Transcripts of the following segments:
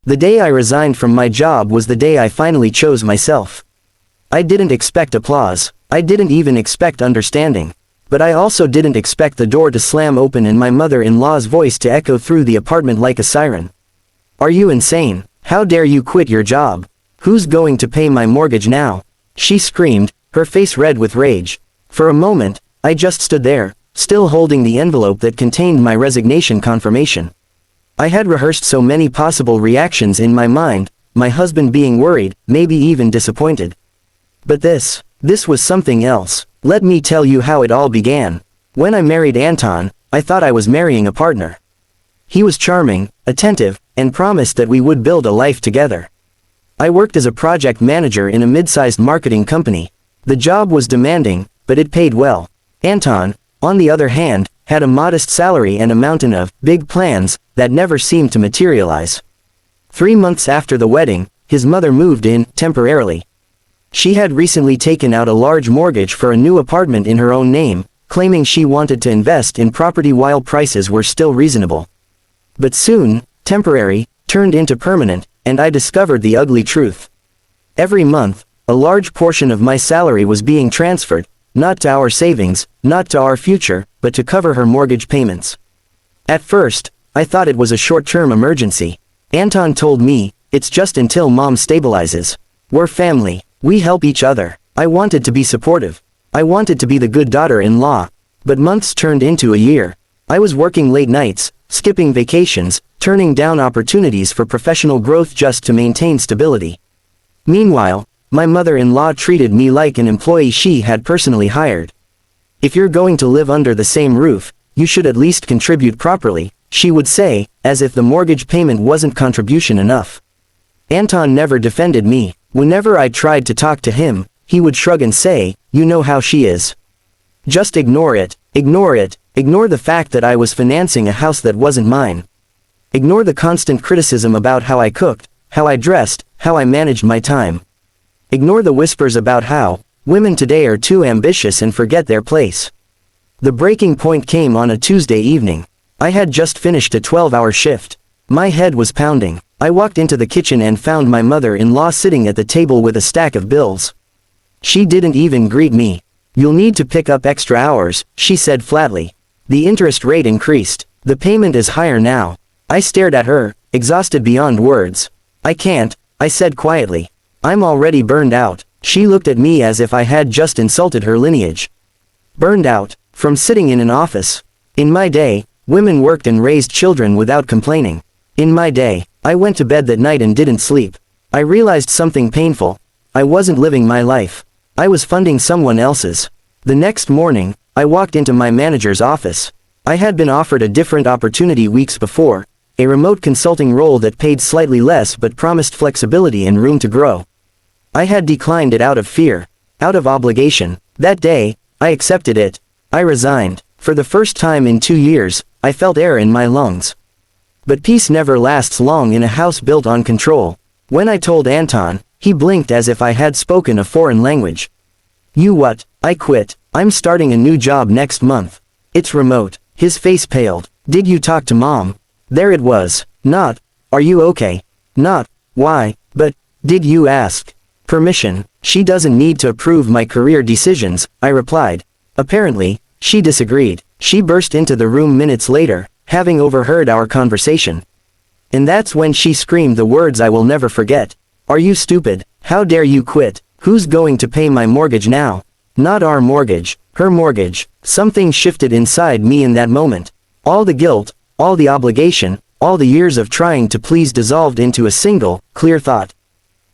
The day I resigned from my job was the day I finally chose myself. I didn't expect applause. I didn't even expect understanding. But I also didn't expect the door to slam open and my mother-in-law's voice to echo through the apartment like a siren. "Are you insane? How dare you quit your job? Who's going to pay my mortgage now?" she screamed, her face red with rage. For a moment, I just stood there, still holding the envelope that contained my resignation confirmation. I had rehearsed so many possible reactions in my mind, my husband being worried, maybe even disappointed. But this was something else. Let me tell you how it all began. When I married Anton, I thought I was marrying a partner. He was charming, attentive, and promised that we would build a life together. I worked as a project manager in a mid-sized marketing company. The job was demanding, but it paid well. Anton, on the other hand, had a modest salary and a mountain of big plans that never seemed to materialize. 3 months after the wedding, his mother moved in, temporarily. She had recently taken out a large mortgage for a new apartment in her own name, claiming she wanted to invest in property while prices were still reasonable. But soon, temporary turned into permanent, and I discovered the ugly truth. Every month, a large portion of my salary was being transferred, not to our savings, not to our future, but to cover her mortgage payments. At first, I thought it was a short-term emergency. Anton told me, "It's just until mom stabilizes. We're family. We help each other." I wanted to be supportive. I wanted to be the good daughter-in-law. But months turned into a year. I was working late nights, skipping vacations, turning down opportunities for professional growth just to maintain stability. Meanwhile, my mother-in-law treated me like an employee she had personally hired. "If you're going to live under the same roof, you should at least contribute properly," she would say, as if the mortgage payment wasn't contribution enough. Anton never defended me. Whenever I tried to talk to him, he would shrug and say, "You know how she is. Just ignore it, ignore it, ignore the fact that I was financing a house that wasn't mine. Ignore the constant criticism about how I cooked, how I dressed, how I managed my time. Ignore the whispers about how women today are too ambitious and forget their place." The breaking point came on a Tuesday evening. I had just finished a 12-hour shift. My head was pounding. I walked into the kitchen and found my mother-in-law sitting at the table with a stack of bills. She didn't even greet me. "You'll need to pick up extra hours," she said flatly. The interest rate increased. "The payment is higher now." I stared at her, exhausted beyond words. "I can't," I said quietly. "I'm already burned out." She looked at me as if I had just insulted her lineage. Burned out? From sitting in an office? In my day, women worked and raised children without complaining. In my day, I went to bed that night and didn't sleep. I realized something painful. I wasn't living my life. I was funding someone else's. The next morning, I walked into my manager's office. I had been offered a different opportunity weeks before, a remote consulting role that paid slightly less but promised flexibility and room to grow. I had declined it out of fear, out of obligation. That day, I accepted it. I resigned. For the first time in 2 years, I felt air in my lungs. But peace never lasts long in a house built on control. When I told Anton, he blinked as if I had spoken a foreign language. "You what?" I quit. "I'm starting a new job next month. It's remote." His face paled. "Did you talk to mom?" There it was. Not, "Are you okay?" Not, "Why?" But, "Did you ask permission?" "She doesn't need to approve my career decisions," I replied. Apparently, she disagreed. She burst into the room minutes later, having overheard our conversation. And that's when she screamed the words I will never forget. "Are you stupid? How dare you quit? Who's going to pay my mortgage now?" Not our mortgage, her mortgage. Something shifted inside me in that moment. All the guilt, all the obligation, all the years of trying to please dissolved into a single, clear thought.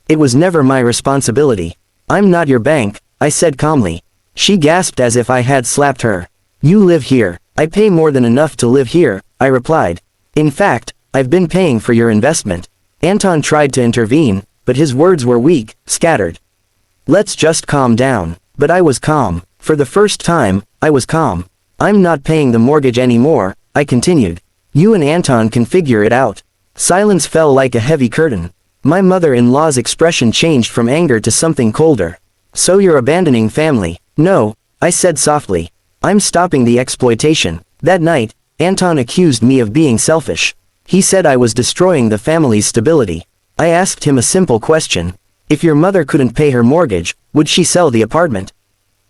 It was never my responsibility. "I'm not your bank," I said calmly. She gasped as if I had slapped her. "You live here. I pay more than enough to live here," I replied. "In fact, I've been paying for your investment." Anton tried to intervene, but his words were weak, scattered. "Let's just calm down." But I was calm. For the first time, I was calm. "I'm not paying the mortgage anymore," I continued. "You and Anton can figure it out." Silence fell like a heavy curtain. My mother-in-law's expression changed from anger to something colder. "So you're abandoning family?" "No," I said softly. "I'm stopping the exploitation." That night, Anton accused me of being selfish. He said I was destroying the family's stability. I asked him a simple question. If your mother couldn't pay her mortgage, would she sell the apartment?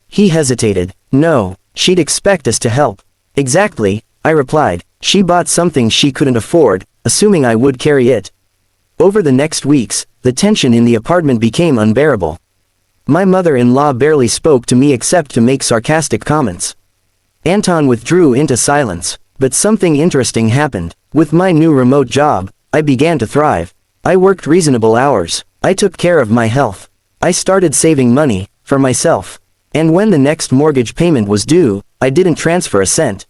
He hesitated. No, she'd expect us to help. Exactly, I replied. She bought something she couldn't afford, assuming I would carry it. Over the next weeks, the tension in the apartment became unbearable. My mother-in-law barely spoke to me except to make sarcastic comments. Anton withdrew into silence, but something interesting happened. With my new remote job, I began to thrive. I worked reasonable hours. I took care of my health. I started saving money, for myself. And when the next mortgage payment was due, I didn't transfer a cent.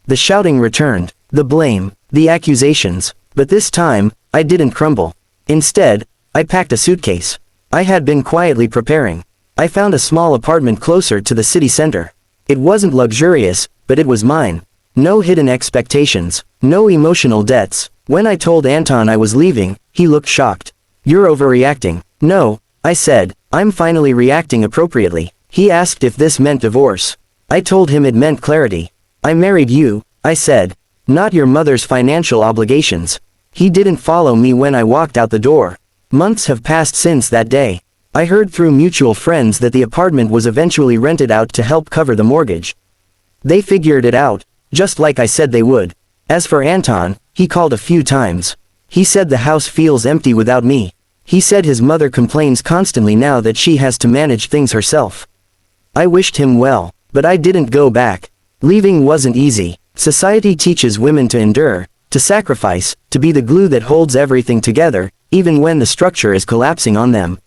The shouting returned, the blame, the accusations, but this time, I didn't crumble. Instead, I packed a suitcase. I had been quietly preparing. I found a small apartment closer to the city center. It wasn't luxurious, but it was mine. No hidden expectations, no emotional debts. When I told Anton I was leaving, he looked shocked. You're overreacting. No, I said, I'm finally reacting appropriately. He asked if this meant divorce. I told him it meant clarity. I married you, I said, not your mother's financial obligations. He didn't follow me when I walked out the door. Months have passed since that day. I heard through mutual friends that the apartment was eventually rented out to help cover the mortgage. They figured it out, just like I said they would. As for Anton, he called a few times. He said the house feels empty without me. He said his mother complains constantly now that she has to manage things herself. I wished him well, but I didn't go back. Leaving wasn't easy. Society teaches women to endure, to sacrifice, to be the glue that holds everything together, even when the structure is collapsing on them.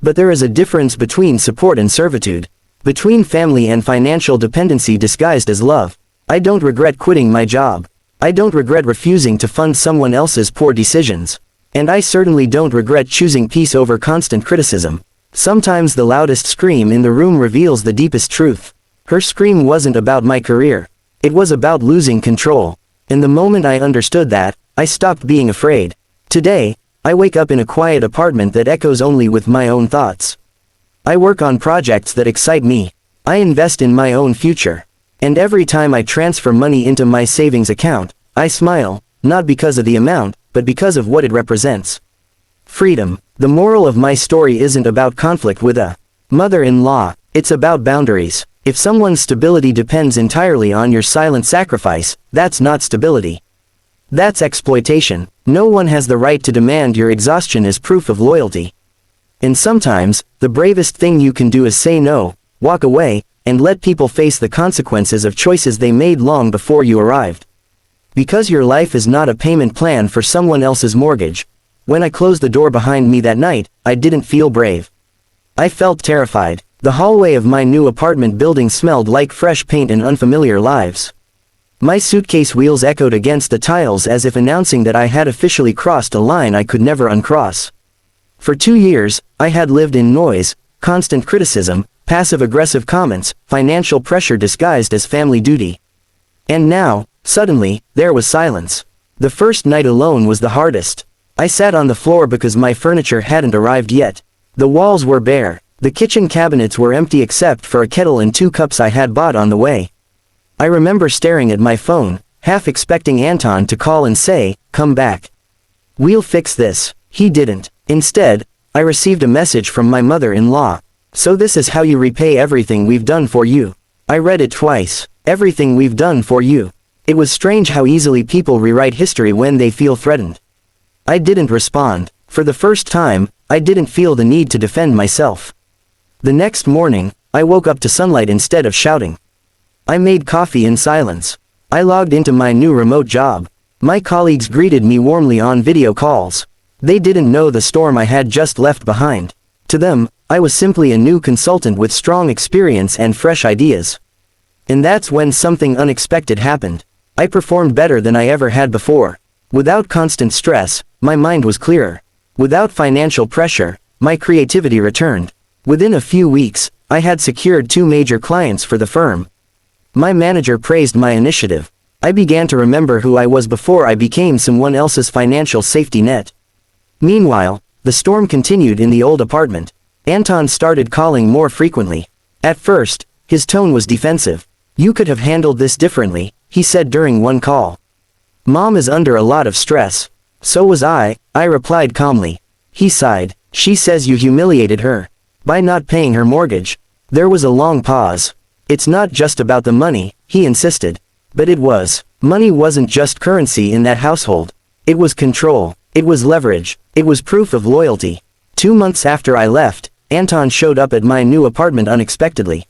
But there is a difference between support and servitude. Between family and financial dependency disguised as love. I don't regret quitting my job. I don't regret refusing to fund someone else's poor decisions. And I certainly don't regret choosing peace over constant criticism. Sometimes the loudest scream in the room reveals the deepest truth. Her scream wasn't about my career. It was about losing control. And the moment I understood that, I stopped being afraid. Today, I wake up in a quiet apartment that echoes only with my own thoughts. I work on projects that excite me. I invest in my own future. And every time I transfer money into my savings account, I smile, not because of the amount, but because of what it represents. Freedom. The moral of my story isn't about conflict with a mother-in-law, it's about boundaries. If someone's stability depends entirely on your silent sacrifice, that's not stability. That's exploitation. No one has the right to demand your exhaustion as proof of loyalty. And sometimes, the bravest thing you can do is say no, walk away, and let people face the consequences of choices they made long before you arrived. Because your life is not a payment plan for someone else's mortgage. When I closed the door behind me that night, I didn't feel brave. I felt terrified. The hallway of my new apartment building smelled like fresh paint and unfamiliar lives. My suitcase wheels echoed against the tiles as if announcing that I had officially crossed a line I could never uncross. For 2 years, I had lived in noise, constant criticism, passive-aggressive comments, financial pressure disguised as family duty. And now, suddenly, there was silence. The first night alone was the hardest. I sat on the floor because my furniture hadn't arrived yet. The walls were bare. The kitchen cabinets were empty except for a kettle and 2 cups I had bought on the way. I remember staring at my phone, half expecting Anton to call and say, "Come back. We'll fix this." He didn't. Instead, I received a message from my mother-in-law. "So this is how you repay everything we've done for you." I read it twice. Everything we've done for you. It was strange how easily people rewrite history when they feel threatened. I didn't respond. For the first time, I didn't feel the need to defend myself. The next morning, I woke up to sunlight instead of shouting. I made coffee in silence. I logged into my new remote job. My colleagues greeted me warmly on video calls. They didn't know the storm I had just left behind. To them, I was simply a new consultant with strong experience and fresh ideas. And that's when something unexpected happened. I performed better than I ever had before. Without constant stress, my mind was clearer. Without financial pressure, my creativity returned. Within a few weeks, I had secured 2 major clients for the firm. My manager praised my initiative. I began to remember who I was before I became someone else's financial safety net. Meanwhile, the storm continued in the old apartment. Anton started calling more frequently. At first, his tone was defensive. "You could have handled this differently," he said during one call. Mom is under a lot of stress. So was I replied calmly. He sighed. She says you humiliated her by not paying her mortgage. There was a long pause. It's not just about the money, he insisted. But it was. Money wasn't just currency in that household. It was control. It was leverage. It was proof of loyalty. 2 months after I left, Anton showed up at my new apartment unexpectedly.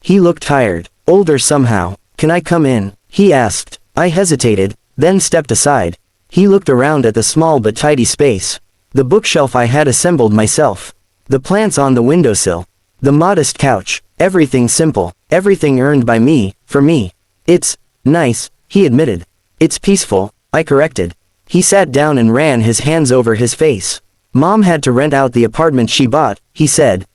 He looked tired, older somehow. Can I come in? He asked. I hesitated, then stepped aside. He looked around at the small but tidy space. The bookshelf I had assembled myself. The plants on the windowsill. The modest couch. Everything simple. Everything earned by me, for me. It's nice, he admitted. It's peaceful, I corrected. He sat down and ran his hands over his face. Mom had to rent out the apartment she bought, he said.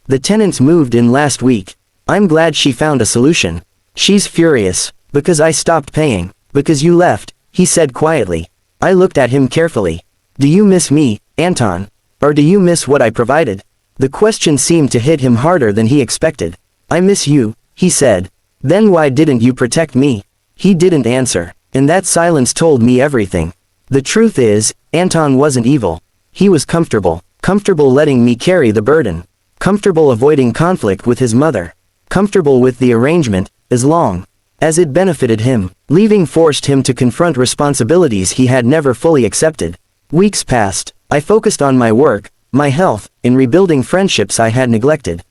The tenants moved in last week. I'm glad she found a solution. She's furious, because I stopped paying, because you left, he said quietly. I looked at him carefully. Do you miss me, Anton? Or do you miss what I provided? The question seemed to hit him harder than he expected. I miss you, he said. Then why didn't you protect me? He didn't answer, and that silence told me everything. The truth is, Anton wasn't evil. He was comfortable letting me carry the burden. Comfortable avoiding conflict with his mother. Comfortable with the arrangement, as long as it benefited him. Leaving forced him to confront responsibilities he had never fully accepted. Weeks passed. I focused on my work, my health, in rebuilding friendships I had neglected.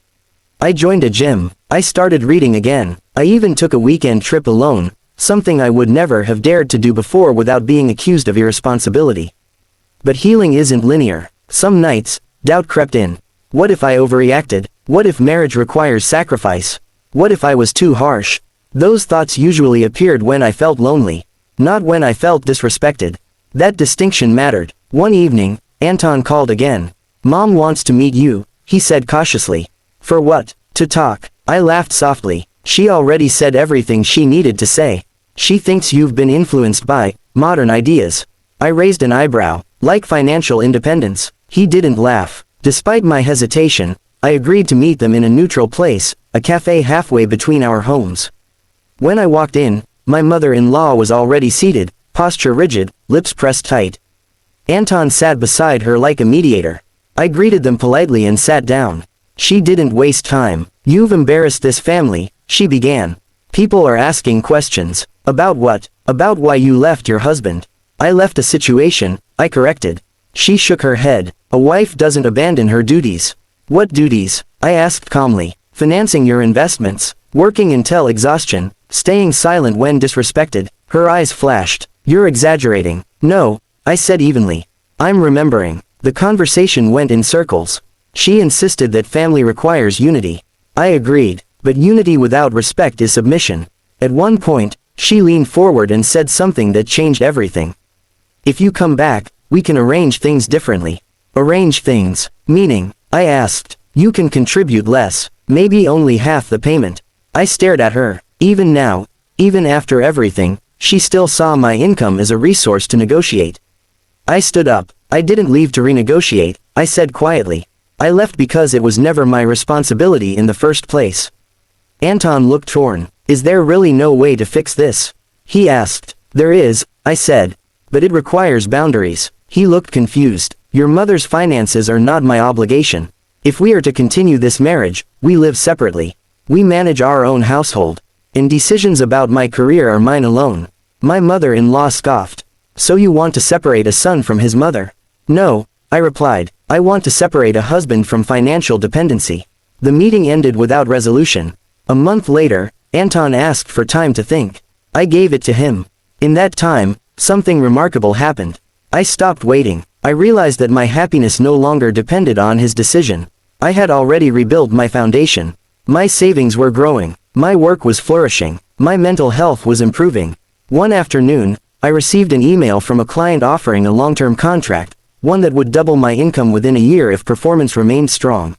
I joined a gym. I started reading again. I even took a weekend trip alone, something I would never have dared to do before without being accused of irresponsibility. But healing isn't linear. Some nights, doubt crept in. What if I overreacted? What if marriage requires sacrifice? What if I was too harsh? Those thoughts usually appeared when I felt lonely, not when I felt disrespected. That distinction mattered. One evening, Anton called again. Mom wants to meet you, he said cautiously. For what? To talk. I laughed softly. She already said everything she needed to say. She thinks you've been influenced by modern ideas. I raised an eyebrow. Like financial independence. He didn't laugh. Despite my hesitation, I agreed to meet them in a neutral place, a cafe halfway between our homes. When I walked in, my mother-in-law was already seated, posture rigid, lips pressed tight. Anton sat beside her like a mediator. I greeted them politely and sat down. She didn't waste time. You've embarrassed this family, she began. People are asking questions. About what? About why you left your husband. I left a situation, I corrected. She shook her head. A wife doesn't abandon her duties. What duties? I asked calmly. Financing your investments, working until exhaustion, staying silent when disrespected. Her eyes flashed. You're exaggerating. No, I said evenly. I'm remembering. The conversation went in circles. She insisted that family requires unity. I agreed, but unity without respect is submission. At one point, she leaned forward and said something that changed everything. If you come back, we can arrange things differently. Arrange things, meaning, I asked. You can contribute less, maybe only half the payment. I stared at her. Even now, even after everything, she still saw my income as a resource to negotiate. I stood up. I didn't leave to renegotiate, I said quietly. I left because it was never my responsibility in the first place. Anton looked torn. Is there really no way to fix this? He asked. There is, I said. But it requires boundaries. He looked confused. Your mother's finances are not my obligation. If we are to continue this marriage, we live separately. We manage our own household. And decisions about my career are mine alone. My mother-in-law scoffed. So you want to separate a son from his mother? No, I replied. I want to separate a husband from financial dependency. The meeting ended without resolution. A month later, Anton asked for time to think. I gave it to him. In that time, something remarkable happened. I stopped waiting. I realized that my happiness no longer depended on his decision. I had already rebuilt my foundation. My savings were growing. My work was flourishing. My mental health was improving. One afternoon, I received an email from a client offering a long-term contract, one that would double my income within a year if performance remained strong.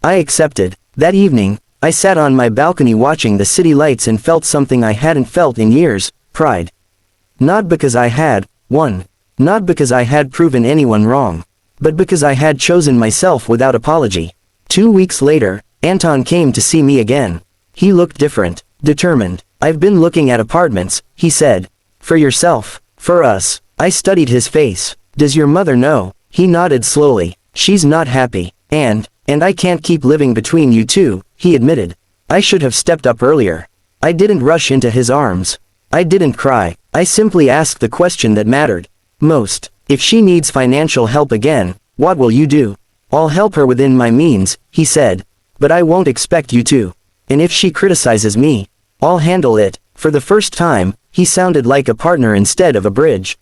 I accepted. That evening, I sat on my balcony watching the city lights and felt something I hadn't felt in years, pride. Not because I had won. Not because I had proven anyone wrong. But because I had chosen myself without apology. 2 weeks later, Anton came to see me again. He looked different, determined. I've been looking at apartments, he said. For yourself. For us. I studied his face. Does your mother know? He nodded slowly. She's not happy. And I can't keep living between you two, he admitted. I should have stepped up earlier. I didn't rush into his arms. I didn't cry. I simply asked the question that mattered most. If she needs financial help again, what will you do? I'll help her within my means, he said. But I won't expect you to. And if she criticizes me, I'll handle it. For the first time, he sounded like a partner instead of a bridge.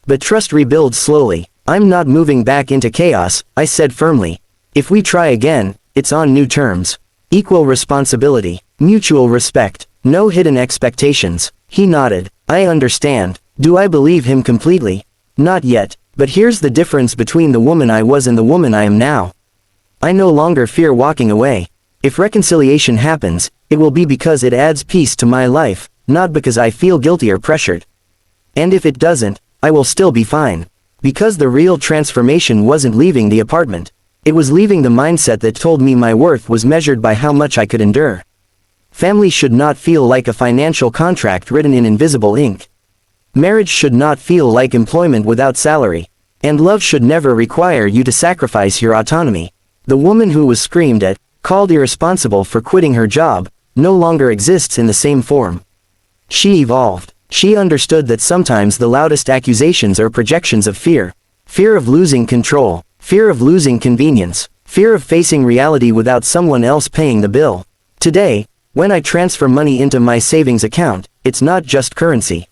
But trust rebuilds slowly. I'm not moving back into chaos, I said firmly. If we try again, it's on new terms. Equal responsibility, mutual respect, no hidden expectations. He nodded. I understand. Do I believe him completely? Not yet, but here's the difference between the woman I was and the woman I am now. I no longer fear walking away. If reconciliation happens, it will be because it adds peace to my life, not because I feel guilty or pressured. And if it doesn't, I will still be fine. Because the real transformation wasn't leaving the apartment. It was leaving the mindset that told me my worth was measured by how much I could endure. Family should not feel like a financial contract written in invisible ink. Marriage should not feel like employment without salary. And love should never require you to sacrifice your autonomy. The woman who was screamed at, called irresponsible for quitting her job, no longer exists in the same form. She evolved. She understood that sometimes the loudest accusations are projections of fear. Fear of losing control. Fear of losing convenience. Fear of facing reality without someone else paying the bill. Today, when I transfer money into my savings account, it's not just currency.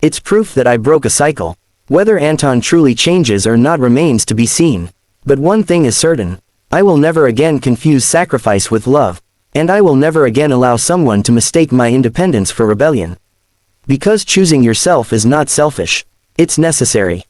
It's proof that I broke a cycle. Whether Anton truly changes or not remains to be seen. But one thing is certain. I will never again confuse sacrifice with love. And I will never again allow someone to mistake my independence for rebellion. Because choosing yourself is not selfish. It's necessary.